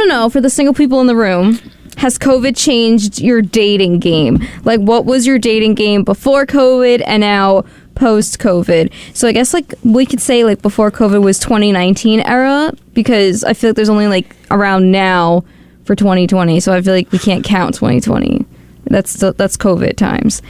to know, for the single people in the room, has COVID changed your dating game? Like, what was your dating game before COVID and now post-COVID? So I guess, like, we could say, like, before COVID was 2019 era, because I feel like there's only, like, around now for 2020, so I feel like we can't count 2020. That's COVID times.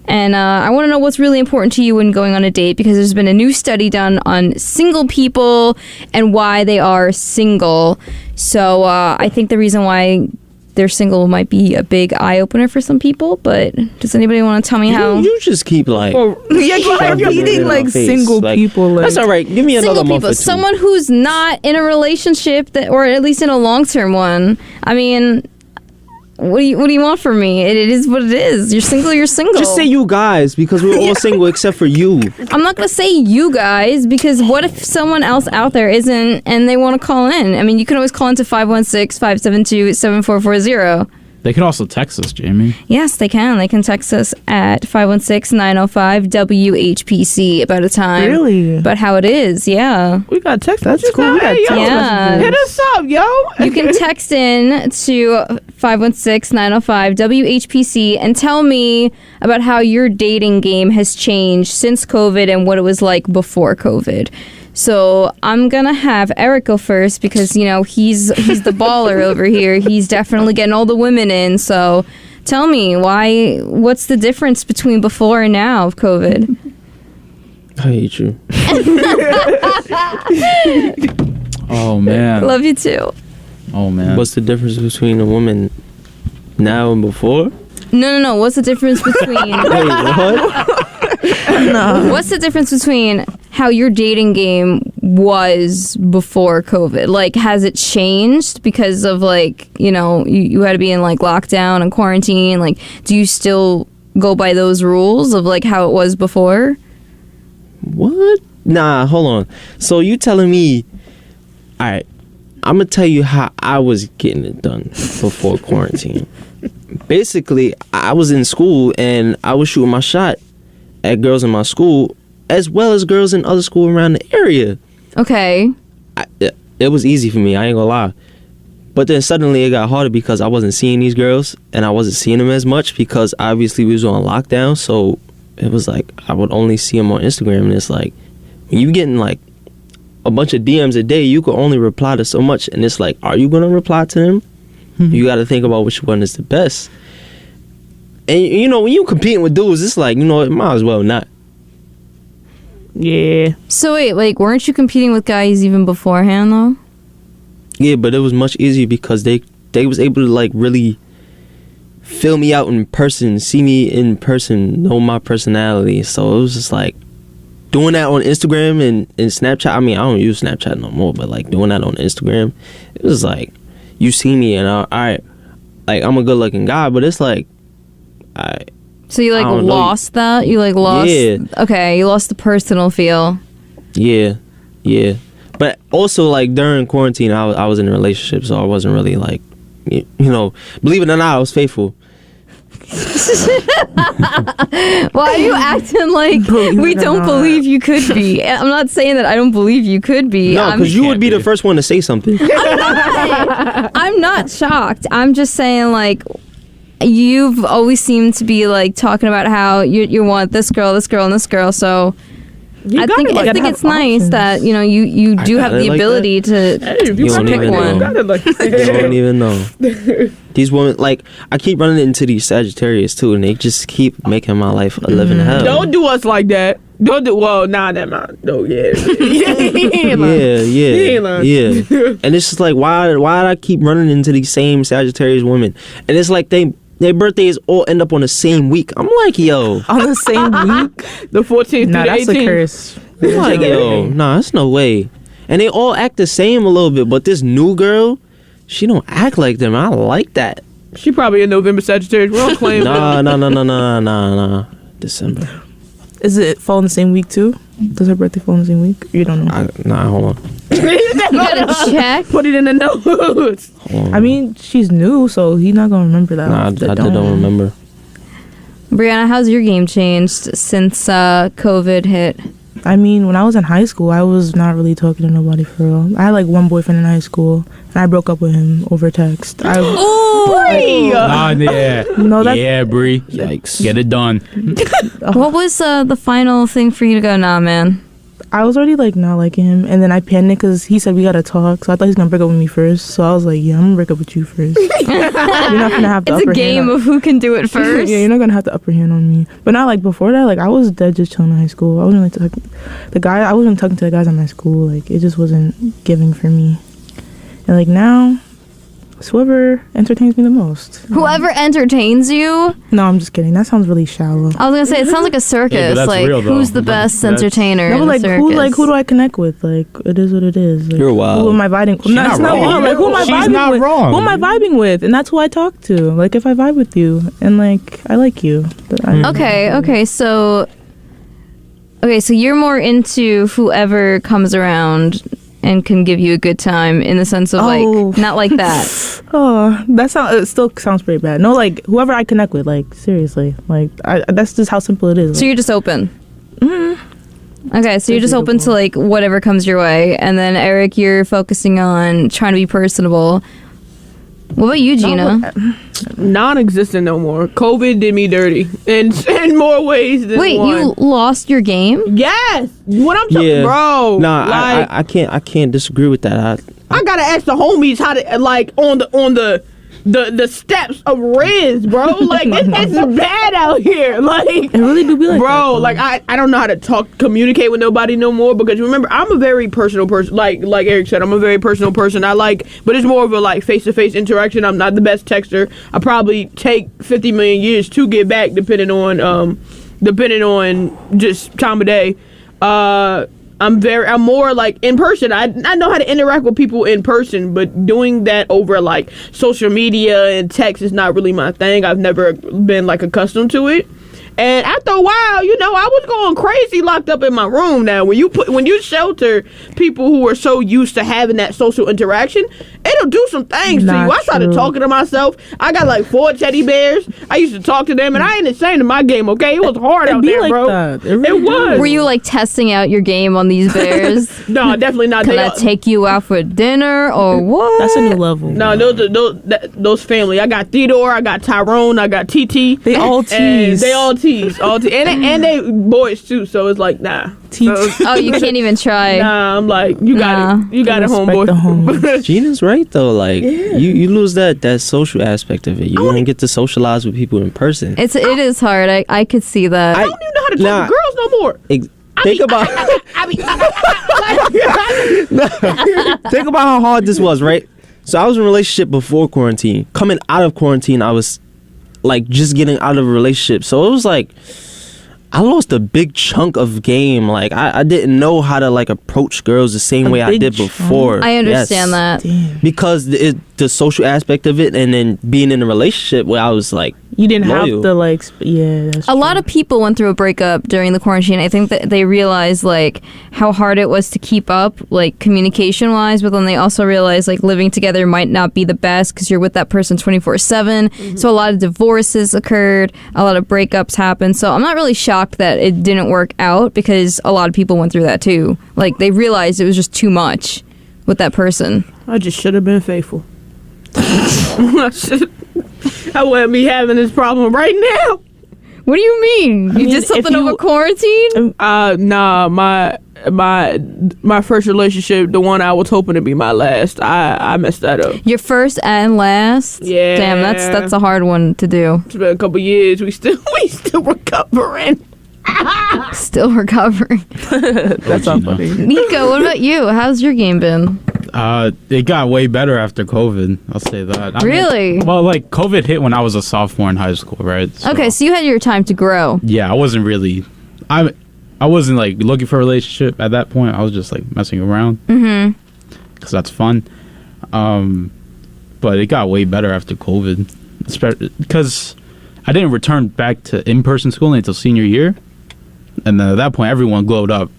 And I want to know what's really important to you when going on a date, because there's been a new study done on single people and why they are single. So I think the reason why they're single might be a big eye-opener for some people, but does anybody want to tell me how? You just keep, like... you're repeating, like, single people. Like, that's all right. Give me another month or two. Someone who's not in a relationship, or at least in a long-term one. I mean... What do you want from me? It is what it is. You're single, you're single. Just say you guys, because we're all single except for you. I'm not going to say you guys, because what if someone else out there isn't and they want to call in? I mean, you can always call into 516-572-7440. They can also text us, Jamie. Yes, they can. They can text us at 516-905-WHPC about a time. Really? About how it is, yeah. We got text. That's cool. We got text. Yeah. Hit us up, yo. You can text in to 516-905-WHPC and tell me about how your dating game has changed since COVID and what it was like before COVID. So I'm going to have Eric go first because, you know, he's the baller over here. He's definitely getting all the women in. So tell me, what's the difference between before and now of COVID? I hate you. Oh, man. Love you too. Oh, man. What's the difference between a woman now and before? No. What's the difference between... Wait, what? No. What's the difference between how your dating game was before COVID? Like, has it changed because of, like, you know, you had to be in, like, lockdown and quarantine? Like, do you still go by those rules of, like, how it was before? What? Nah, hold on. So you telling me... All right, I'm going to tell you how I was getting it done before quarantine. Basically, I was in school and I was shooting my shot at girls in my school as well as girls in other school around the area. Okay. It was easy for me, I ain't gonna lie. But then suddenly it got harder because I wasn't seeing these girls and I wasn't seeing them as much because obviously we was on lockdown. So it was like I would only see them on Instagram, and it's like when you getting like a bunch of DMs a day, you could only reply to so much, and it's like, are you gonna reply to them? You got to think about which one is the best. And, you know, when you competing with dudes, it's like, you know, it might as well not. Yeah. So wait, like, weren't you competing with guys even beforehand, though? Yeah, but it was much easier because they was able to, like, really fill me out in person, see me in person, know my personality. So it was just like, doing that on Instagram and Snapchat. I mean, I don't use Snapchat no more, but, like, doing that on Instagram, it was like, you see me and all right, like, I'm a good looking guy, but it's like, so you like lost that? You like lost? Yeah. Okay, you lost the personal feel. Yeah. But also, like, during quarantine, I was in a relationship, so I wasn't really like, you know, believe it or not, I was faithful. Why are you acting like we don't believe you could be? I'm not saying that I don't believe you could be. No, because you would be the first one to say something. I'm not shocked. I'm just saying, like, you've always seemed to be, like, talking about how you want this girl, and this girl. So I think it's nice that, you know, you do have the ability to pick one. You don't even know. These women, like, I keep running into these Sagittarius too, and they just keep making my life a living hell. Don't do us like that. Don't do. Well, nah, that man. No, yeah. Yeah. And it's just like, why do I keep running into these same Sagittarius women? And it's like their birthdays all end up on the same week. I'm like, yo. On the same week? The 14th nah, through the 18th? That's a curse. I'm like, yo, nah, that's no way. And they all act the same a little bit, but this new girl, she don't act like them. I like that. She probably a November Sagittarius. We don't claim Nah. December. Is it fall in the same week too? Does her birthday fall in the same week? You don't know. Hold on. You gotta check. Put it in the notes. I mean, she's new, so he's not gonna remember that. Nah, I don't remember. Brianna, how's your game changed since COVID hit? I mean, when I was in high school, I was not really talking to nobody for real. I had like one boyfriend in high school, and I broke up with him over text. Yeah. No, that Yeah, Bree. Yikes. Get it done. What was the final thing for you to go, nah, man? I was already like not liking him, and then I panicked because he said we gotta talk. So I thought he was gonna break up with me first. So I was like, yeah, I'm gonna break up with you first. You're not gonna have the It's upper a game hand of who can do it first. Yeah, you're not gonna have the upper hand on me. But not like before that. Like I was dead just chilling in high school. I wasn't like I wasn't talking to the guys at my school. Like it just wasn't giving for me. And like now, it's whoever entertains me the most. Whoever entertains you. No, I'm just kidding. That sounds really shallow. I was gonna say it sounds like a circus. Yeah, but that's like real, though. who's the best That's- entertainer? No, in but the like circus? who do I connect with? Like it is what it is. Like, You're wild. Who am I vibing? She's not wrong. Like who am I She's vibing not with? wrong. Who am I vibing with? And that's who I talk to. Like if I vibe with you and like I like you. Okay, so you're more into whoever comes around and can give you a good time in the sense of Oh. like not like that. Oh, it still sounds pretty bad. No, like whoever I connect with, like seriously, like that's just how simple it is. So you're just open. Mm-hmm. Okay, so you're just open to like whatever comes your way, and then Eric, you're focusing on trying to be personable. What about you, Gina? Non-existent no more. COVID did me dirty in more ways than Wait, one. you lost your game? Yes, what I'm talking, Yeah. bro. Nah, like, I can't disagree with that. I gotta ask the homies how to like on the steps of Riz, bro. Like it's bad out here. Like It really do be like bro, that, though. like I don't know how to communicate with nobody no more because remember I'm a very personal person. Like Eric said, I'm a very personal person. But it's more of a like face-to-face interaction. I'm not the best texter. I probably take 50 million years to get back, depending on just time of day. I'm more like in person. I know how to interact with people in person, but doing that over like social media and text is not really my thing. I've never been like accustomed to it. And after a while, I was going crazy locked up in my room. Now, when you shelter people who are so used to having that social interaction, it'll do some things to you. I started talking to myself. I got like 4 teddy bears. I used to talk to them, and I ain't ashamed of my game. Okay, it was hard out there, like bro. that. It was. Were you like testing out your game on these bears? No, definitely not. Can I take you out for dinner or what? That's a new level. No, those family. I got Theodore, I got Tyrone, I got TT. They all tease. They all tease. And they boys too, so it's like nah. Oh, you can't even try. Nah, I'm like, you got it, Respect the homeboy. homies. Gina's right though. Like you lose that social aspect of it. You don't get to socialize with people in person. It is hard. I could see that. I don't even know how to talk to girls no more. Think about think about how hard this was, right? So I was in a relationship before quarantine. Coming out of quarantine, I was like just getting out of a relationship. So it was like I lost a big chunk of game. Like I didn't know how to like approach girls the same way I did before. I understand that. Damn. Because the social aspect of it, and then being in a relationship where I was like You didn't loyal. have to like. Yeah. That's A lot of people went through a breakup during the quarantine. I think that they realized like how hard it was to keep up, like communication wise, but then they also realized like living together might not be the best because you're with that person 24/7. So a lot of divorces occurred, a lot of breakups happened. So I'm not really shocked that it didn't work out because a lot of people went through that too. Like they realized it was just too much with that person. I just should have been faithful. I wouldn't be having this problem right now. What do you mean? You did something over quarantine? Nah, my first relationship, the one I was hoping to be my last, I messed that up. Your first and last? Yeah. Damn, that's a hard one to do. It's been a couple years. We still recovering. Still recovering. That's not funny. Nico, what about you? How's your game been? It got way better after COVID. I'll say that. Really? Well, like COVID hit when I was a sophomore in high school, right? Okay, so you had your time to grow. Yeah, I wasn't really. I wasn't like looking for a relationship at that point. I was just like messing around. Mm-hmm. Because that's fun. But it got way better after COVID, especially because I didn't return back to in-person schooling until senior year, and then at that point, everyone glowed up.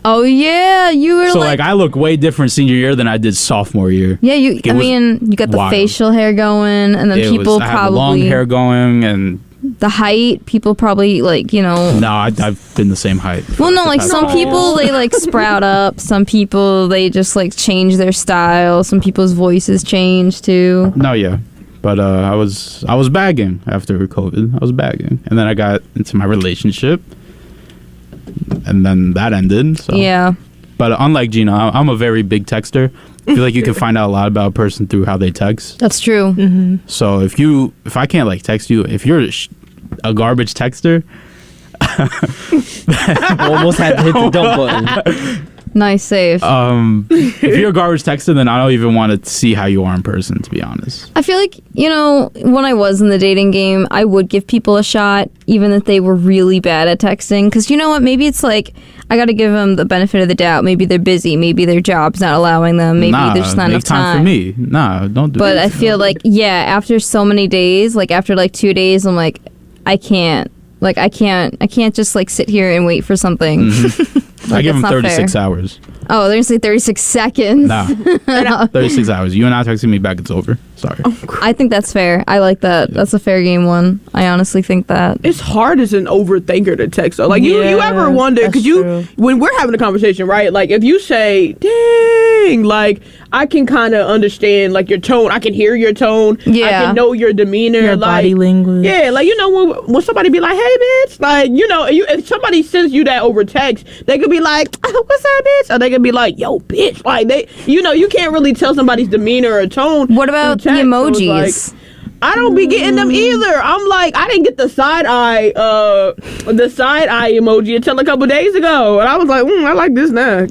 Oh yeah, you were So like I look way different senior year than I did sophomore year. yeah, you. It I was mean, you got the wild. facial hair going, and then people I had probably long hair going, and the height. People probably like, you know. No, I've been the same height. Well, no, like some people they like sprout up. Some people they just like change their style. Some people's voices change too. No, yeah. But I was bagging after COVID. I was bagging, and then I got into my relationship, and then that ended. So. Yeah. But unlike Gina, I'm a very big texter. I feel like you can find out a lot about a person through how they text. That's true. Mm-hmm. So if I can't like text you, if you're a garbage texter, Almost had to hit the dump button. Nice save. if you're a garbage texter, then I don't even want to see how you are in person, to be honest. I feel like, you know, when I was in the dating game, I would give people a shot, even if they were really bad at texting. Because you know what? Maybe it's like, I got to give them the benefit of the doubt. Maybe they're busy. Maybe their job's not allowing them. Maybe there's just not make enough time. for me. Nah, don't do But that. I feel like, yeah, after so many days, like after like 2 days, I'm like, I can't. Like, I can't just like sit here and wait for something. Mm-hmm. I give them 36 hours. Oh, they're gonna say 36 seconds. Nah, 36 hours. You and I texting me back, it's over. Sorry. I think that's fair. I like that. That's a fair game one. I honestly think that. It's hard as an overthinker to text. So, like, you ever wonder, because when we're having a conversation, right? Like, if you say, dang, like, I can kind of understand, like, your tone. I can hear your tone. Yeah. I can know your demeanor. Your like, body language. Yeah, like, you know, when somebody be like, hey, bitch, like, you know, if somebody sends you that over text, they could be like, what's up, bitch? Or they could be like, yo, bitch. Like, they, you know, you can't really tell somebody's demeanor or tone. What about the text. emojis? So I don't be getting them either. I'm like, I didn't get the side eye emoji until a couple days ago, and I was like, I like this now.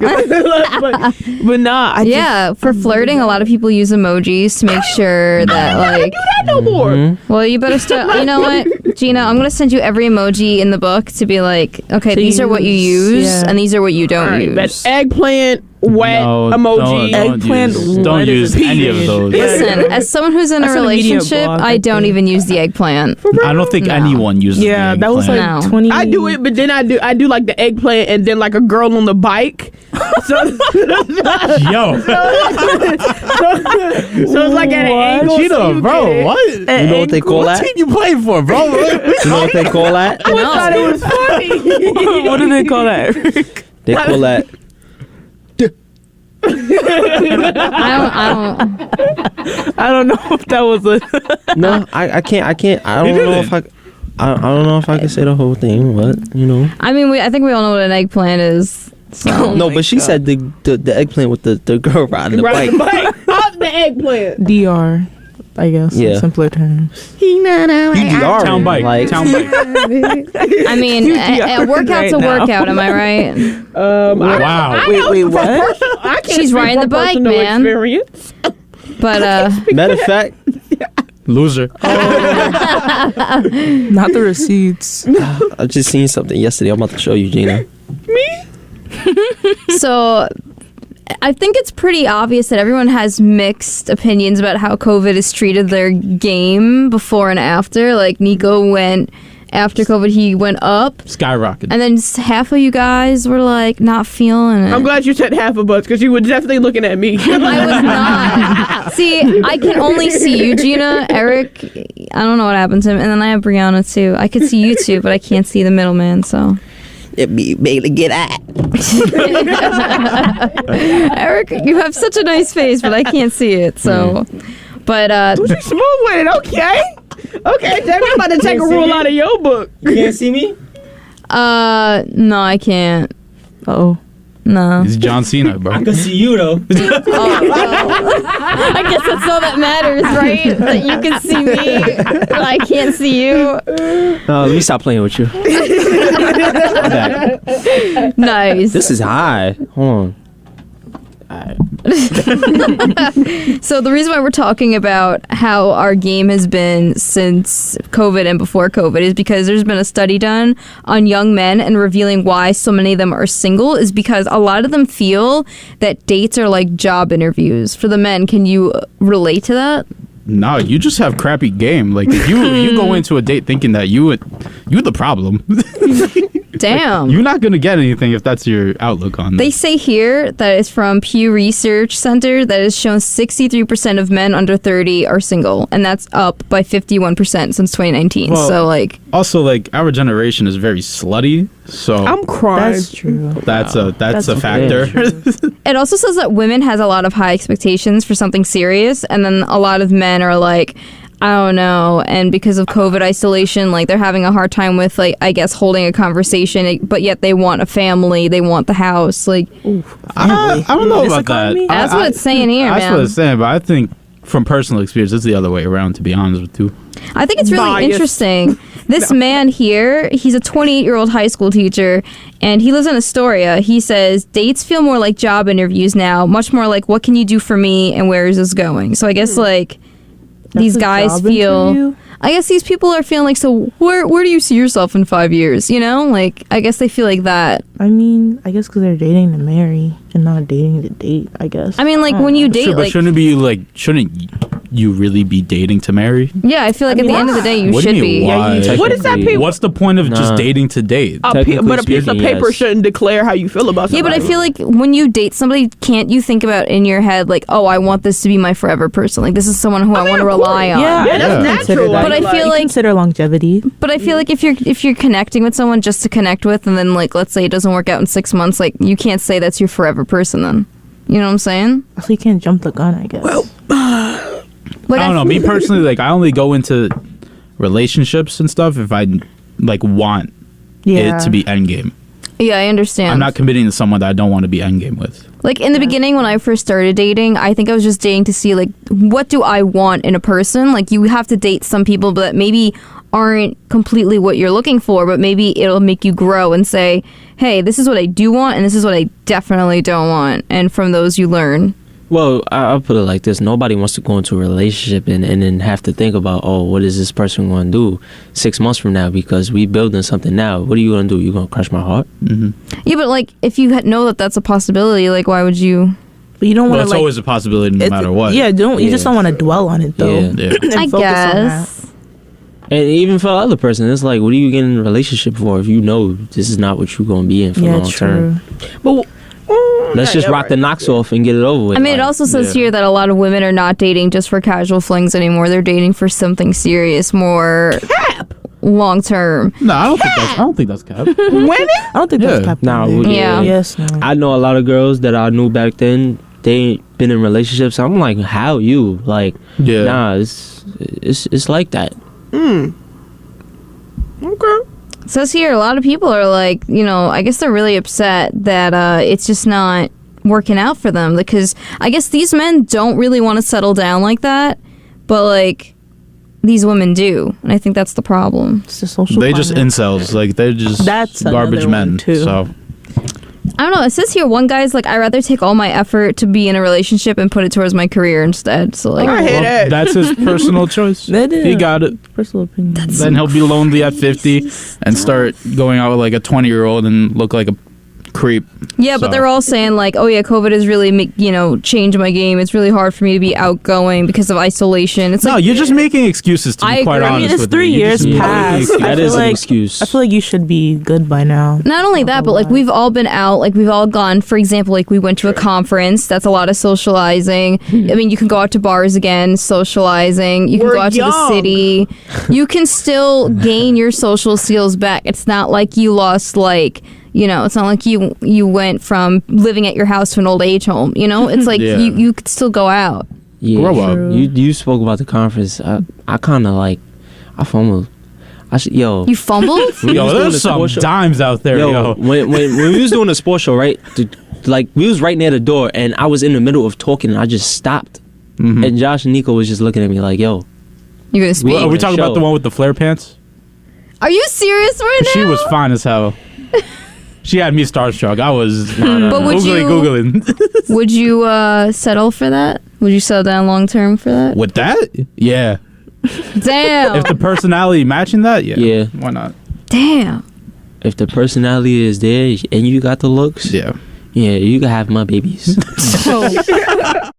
but nah, Yeah, for flirting, a lot of people use emojis to make sure that I like. do that no more. Well, you better start. You know what, Gina? I'm gonna send you every emoji in the book to be like, okay, these are what you use, and these are what you don't Right, use. but eggplant, wet No, emoji. Eggplant, Don't what use is it? any of those. Listen, as someone who's in a That's an immediate relationship, block I right don't there. even use the eggplant. I don't think No. anyone uses Yeah, the that was like No. 20. I do it, but then I do like the eggplant and then like a girl on the bike. So Yo, it's like at an angle. so Gina, you bro, get it. what? You know what they call What that? team you playing for, bro? You know what they call that? I thought it was funny. What do they call that? They call that. I don't know if that was a. No, I can't. I don't know if I don't know if I can say the whole thing, but you know. I mean, I think we all know what an eggplant is. So. No, but she said the eggplant with the girl riding the Right, bike. the bike. Up the eggplant. DR, I guess. Yeah. In simpler terms. You DR Town bike. like Town bike. I mean, a workout's right a now. workout. Am I right? Wow. Wait, what? I can't She's speak riding from the bike, personal man. Experience. But matter of fact, Loser. Not the receipts. I just seen something yesterday. I'm about to show you, Gina. so I think it's pretty obvious that everyone has mixed opinions about how COVID has treated their game before and after. Like Nico went after COVID, he went up, Skyrocketed. and then half of you guys were like not feeling it. I'm glad you said half of us because you were definitely looking at me. I was not. See, I can only see you, Gina. Eric, I don't know what happened to him. And then I have Brianna, too. I could see you, too, but I can't see the middleman, so. It be barely get at. Eric, you have such a nice face, but I can't see it, so. But, She smooth with it, okay? Okay, Jamie, I'm about to take a rule out of your book. You can't see me? no, I can't. Uh-oh. No. It's John Cena, bro. I can see you though. Oh, well. I guess that's all that matters, right? That you can see me, but I can't see you. Let me stop playing with you. I'm back. Nice. This is high. Hold on. Alright. So the reason why we're talking about how our game has been since COVID and before COVID is because there's been a study done on young men and revealing why so many of them are single is because a lot of them feel that dates are like job interviews. For the men, can you relate to that? No, you just have crappy game. Like if you go into a date thinking that you the problem. Damn. You're not gonna get anything if that's your outlook on They this. say here that it's from Pew Research Center that has shown 63% of men under 30 are single, and that's up by 51% since 2019. Well, so, like, Also, like, our generation is very slutty, so I'm crying. That's true. that's a That's factor. it also says that women has a lot of high expectations for something serious, and then a lot of men are like, I don't know, and because of COVID isolation, like, they're having a hard time with, like, I guess holding a conversation, but yet they want a family, they want the house, like, I don't know This about that. economy? that's what it's saying here, That's man. what it's saying, but I think from personal experience, it's the other way around. To be honest with you, I think it's really Bias. interesting. This man here, he's a 28-year-old high school teacher, and he lives in Astoria. He says, dates feel more like job interviews now, much more like, what can you do for me, and where is this going? So I guess, like, these a guys job feel... interview? I guess these people are feeling like, so where do you see yourself in 5 years? You know? Like, I guess they feel like that. I mean, I guess because they're dating to marry and not dating to date, I guess. I mean, like, when you date, sure, but like... shouldn't you really be dating to marry? Yeah, I feel like at the end of the day, you What do should you mean, be. why? What is that people? What's the point of just Nah. dating to date? But a piece of Technically paper speaking, shouldn't declare how you feel about Yeah, somebody. but I feel like when you date somebody, can't you think about in your head, like, oh, I want this to be my forever person. Like, this is someone who I want to rely on. yeah, Yeah, that's I consider natural. that. But I feel You like- consider longevity. But I feel like if you're connecting with someone just to connect with, and then, like, let's say it doesn't work out in 6 months, like, you can't say that's your forever person then. You know what I'm saying? So you can't jump the gun, I guess. Well, Like, I don't know. Me personally, like, I only go into relationships and stuff if I like want yeah. it to be endgame. Yeah, I understand. I'm not committing to someone that I don't want to be endgame with. Like, in the beginning, when I first started dating, I think I was just dating to see, like, what do I want in a person? Like, you have to date some people that maybe aren't completely what you're looking for, but maybe it'll make you grow and say, hey, this is what I do want, and this is what I definitely don't want. And from those, you learn. Well, I'll put it like this. Nobody wants to go into a relationship and then have to think about, oh, what is this person going to do 6 months from now? Because we building something now. What are you going to do? You going to crush my heart? Yeah, but, like, if you know that that's a possibility, like, why would you... But you don't Well, want it's to, like... always a possibility no it's- matter what. Yeah, you just Yeah. don't want to dwell on it, though. Yeah. Yeah. And I focus on that. guess. And even for the other person, it's like, what are you getting in a relationship for if you know this is not what you're going to be in for Yeah, long term? true. But Let's just rock the knocks off and get it over with. I mean, it like, also says yeah. here that a lot of women are not dating just for casual flings anymore. They're dating for something serious, more long term. No, I don't think that's cap. women? I don't think that's Yeah. cap. Nah, either. Yeah. Yes, no. I know a lot of girls that I knew back then. They ain't been in relationships. I'm like, how you? Like, Yeah. nah, it's like that. Okay. It says here a lot of people are like, you know, I guess they're really upset that it's just not working out for them, because I guess these men don't really want to settle down like that, but, like, these women do, and I think that's the problem. It's the social They just climate. incels. Like, they're just That's garbage another one, men. too. So I don't know. It says here one guy's like, I'd rather take all my effort to be in a relationship and put it towards my career instead. So, like, I hear that. that's his personal choice. That is He got it. personal opinion. Then he'll be lonely at 50 and start going out with like a 20-year-old and look like a creep. yeah, but So- they're all saying like, oh yeah, COVID has really changed my game. It's really hard for me to be outgoing because of isolation. It's No, like, you're just making excuses, to I be quite agree. I honest mean, it's with 3 you. You're years just making past. excuses. That I is feel an like- excuse. I feel like you should be good by now. not only that, but like we've all been out, like we've all gone, for example, like we went to a conference. That's a lot of socializing. I mean, you can go out to bars again, socializing. You can We're go out to the young. city. You can still gain your social skills back. It's not like you lost, like, you know, it's not like you went from living at your house to an old age home. You know, it's like Yeah. you could still go out. Yeah, Grow up. True. You spoke about the conference. I kind of like, I fumbled. Yo, You fumbled? we was Yo, doing a there's some sports show. dimes out there, yo. When we was doing a sports show, right? Like, we was right near the door, and I was in the middle of talking, and I just stopped. Mhm. And Josh and Nico was just looking at me like, yo, You're gonna speak. Are we the talking about show. the one with the flare pants? Are you serious right now? She was fine as hell. She had me starstruck. I was But would googling. Would you settle for that? Would you settle down long term for that? With that? Yeah. Damn. If the personality matching that, yeah. Yeah. Why not? Damn. if the personality is there and you got the looks, Yeah. yeah, you can have my babies. So,